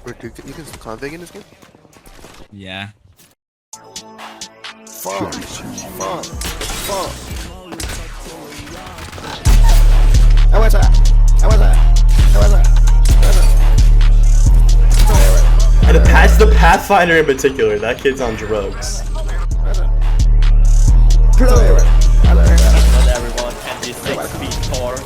You can config in this game? Yeah. Fuck. Hey, what's up? And the Pathfinder in particular, that kid's on drugs. Not everyone can be 6 feet tall.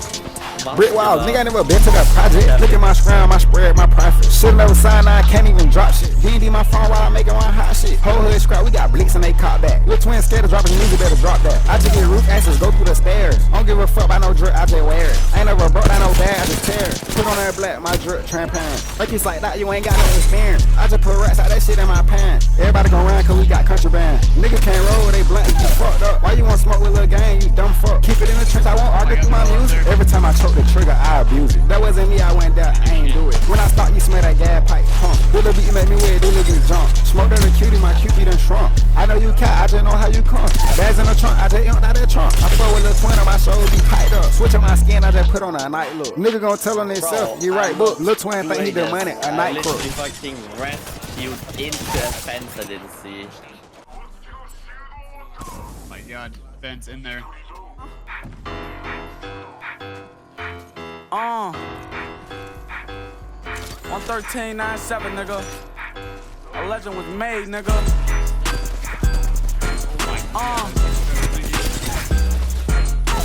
Brick walls, nigga ain't never been to that project. Look at my scram, my spread, my profit. Should've never signed, I can't even drop shit. D&D my phone while I'm making one hot shit. Whole hood scrap, we got blicks and they caught back. Little twin scared of dropping music, better drop that. I just get roof access, go through the stairs. Don't give a fuck about no drip, I just wear it. Ain't never broke down no bag, I just tear it. Put on that black, my drip transparent. Like it's like that, you ain't got no experience. I just put rats out that shit in my pants. Everybody gon' run cause we got contraband. Niggas can't roll, they blunt, you fucked up. Why you want smoke with Lil Gang, you dumb fuck. Keep it in the trench, I won't argue through my music. Every time I choke the trigger, I abuse it. That wasn't me, I went down, I ain't do it. When I start, you smell that gas pipe pump. Do the beat make me weird, do the beat jump. Smoke that a cutie, my cutie done shrunk. I know you cat, I just know how you come. Bags in the trunk, I just empty out that trunk. I fuck with Lil Twin on my shoulder, be tight up. Switch up my skin, I just put on a night look. Nigga gon' tell on himself, you right book. Lil Twin think he the money, a night crook. I literally fucking rescued into a fence I didn't see. Oh my god, fence in there. 113.97, nigga. A legend was made, nigga.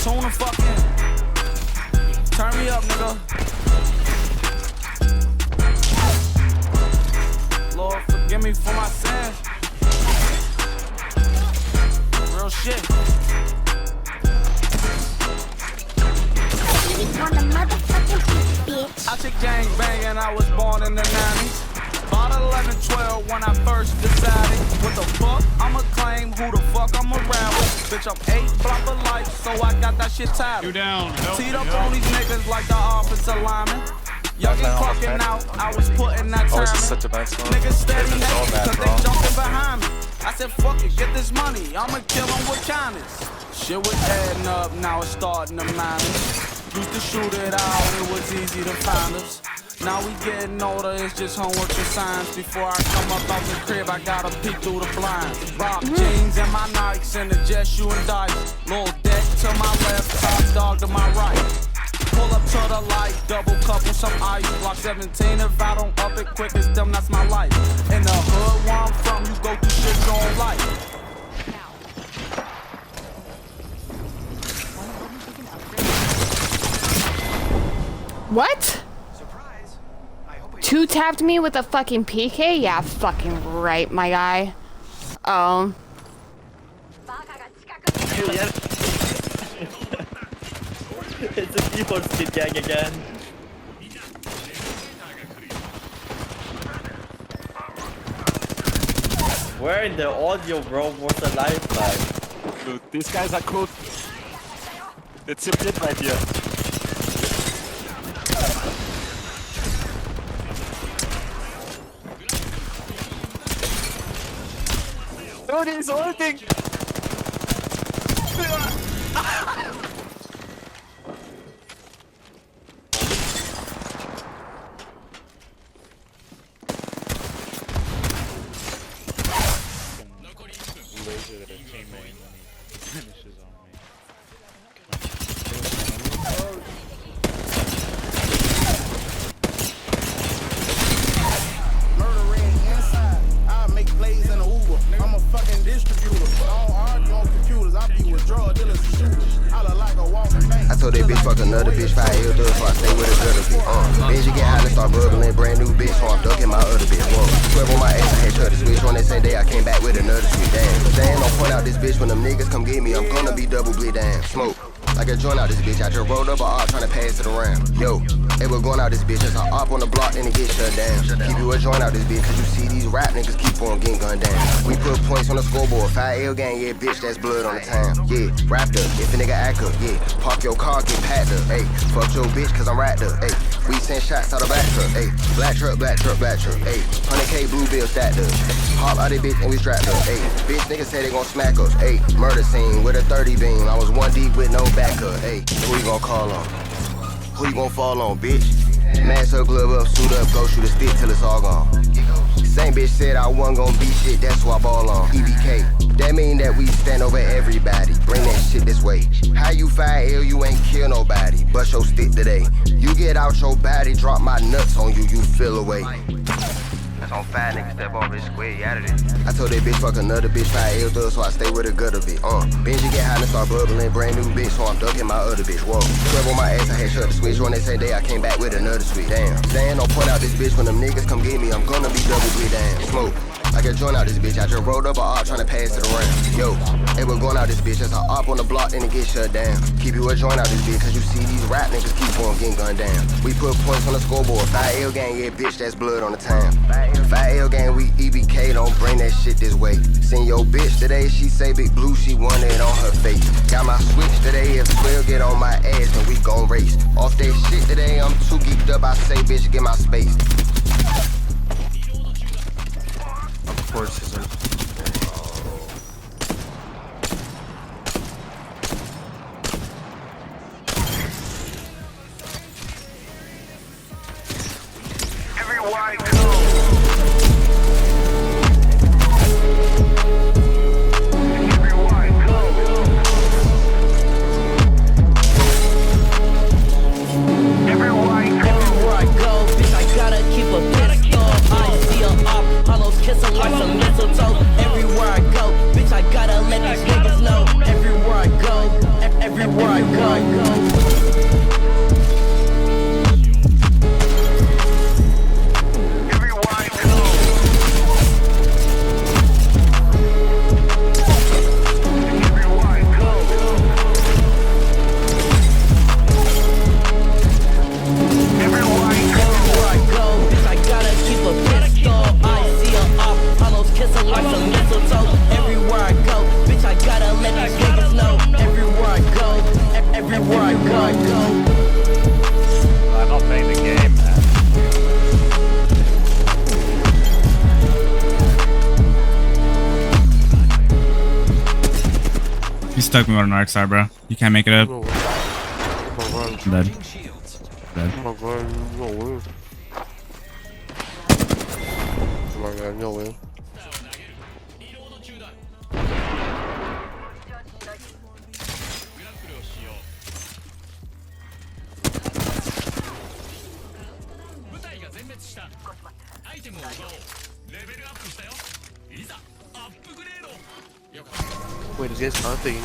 Tune the fucking. Turn me up, nigga. Lord, forgive me for my sins. Real shit. I took gang banging, I was born in the 90s. About 11, 12 when I first decided. What the fuck? I'ma claim who the fuck I'm around with. Bitch, I'm 8 block of life, so I got that shit tied. You down. Teed up on these niggas like the offensive lineman. Y'all get clocking out, I was putting that time in. Such a bad song. Niggas steady naked, cause they jumping behind me. I said, fuck it, get this money, I'ma kill them with kindness. Shit was adding up, now it's starting to minus. Used to shoot it out, it was easy to find us. Now we getting older, it's just homework and science. Before I come up out the crib, I gotta peek through the blinds. Rock jeans and my Nikes and the jet shoe and dice. Little deck to my left, top dog to my right. Pull up to the light, double cup with some ice. Block 17, if I don't up it quick, it's them, that's my life. In the hood where I'm from, you go through shit you don't like. What? Two tapped me with a fucking PK? Yeah, fucking right, my guy. Oh. It's a people skid gang again. Where in the audio, bro, was the lifeline? Dude, these guys are cool. It's a bit right here. Dude, he's ulting! I told that bitch fuck another bitch, 5 L dub, so I stay with a gutter bitch. Bitch, you get high and start bubbling, brand new bitch, so I'm ducking my other bitch. Whoa, 12 on my ass, I had tried to switch on that same day, I came back with another switch. Damn, but they ain't no point out this bitch when them niggas come get me, I'm gonna be double bleed down. Smoke. Like a joint out this bitch, I just rolled up a op trying to pass it around. Yo, they were going out this bitch, as I op on the block and it get shut down. Keep you a joint out this bitch, cause you see these rap niggas keep on getting gunned down. We put points on the scoreboard, 5 L gang, yeah, bitch, that's blood on the town. Yeah, wrapped up, if a nigga act up, yeah, park your car, get packed up, ayy, fuck your bitch, cause I'm wrapped up, ayy, we send shots out of back truck, ayy, black truck, ayy, 100K blue bill stacked up, hop out this bitch and we strapped up, ayy, bitch niggas say they gon' smack us, ayy, murder scene with a 30 beam, I was 1 deep with no backup, ayy. Who you gon' call on? Who you gon' fall on, bitch? Mask up, glove up, suit up, go shoot a stick till it's all gone. Same bitch said I wasn't gon' be shit, that's why I ball on. EBK, that mean that we stand over everybody. Bring that shit this way. How you 5L, you ain't kill nobody. Bust your stick today. You get out your body, drop my nuts on you, you feel away. That's on 5 niggas, step off this square, you out of it. I told that bitch fuck another bitch, 5L thug, so I stay with a gutter bitch. Benji get high and start bubbling, brand new bitch, so I'm ducking my other bitch. Whoa, 12 on my ass, I had shut the switch. On that same day, I came back with another switch. Damn, saying don't point out this bitch when them niggas come get me, I'm gonna be double quick. Damn, smoke. I get joined out this bitch, I just rolled up a op trying to pass it around. Yo, they was going out this bitch, as I op on the block, then it get shut down. Keep you a joint out this bitch, cause you see these rap niggas keep on getting gunned down. We put points on the scoreboard, 5L gang, yeah bitch, that's blood on the time. 5L gang, we EBK, don't bring that shit this way. Seen your bitch today, she say big blue, she want it on her face. Got my switch today, if 12 get on my ass, then we gon' race. Off that shit today, I'm too geeked up, I say bitch, get my space. Of course he's in. Everywhere I go. I'm not playing the game, man. You stuck me on an arc star, bro. You can't make it up. I'm dead. Dead. Oh my god, no way. Oh my god, no way. Wait, this guy's hunting.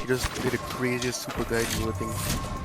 He just did the craziest super guy thing.